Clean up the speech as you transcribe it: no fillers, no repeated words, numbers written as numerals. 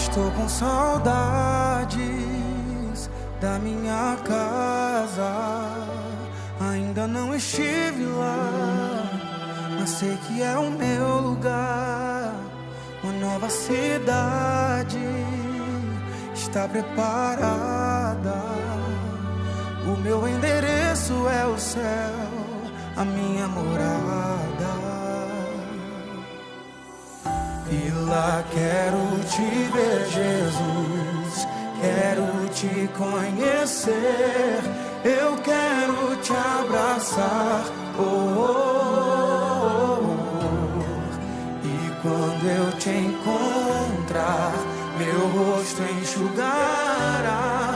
Estou com saudades da minha casa. Ainda não estive lá, mas sei que é o meu lugar. Uma nova cidade está preparada. O meu endereço é o céu, a minha morada. E lá quero te ver, Jesus, quero te conhecer. Eu quero te abraçar, E quando eu te encontrar, meu rosto enxugará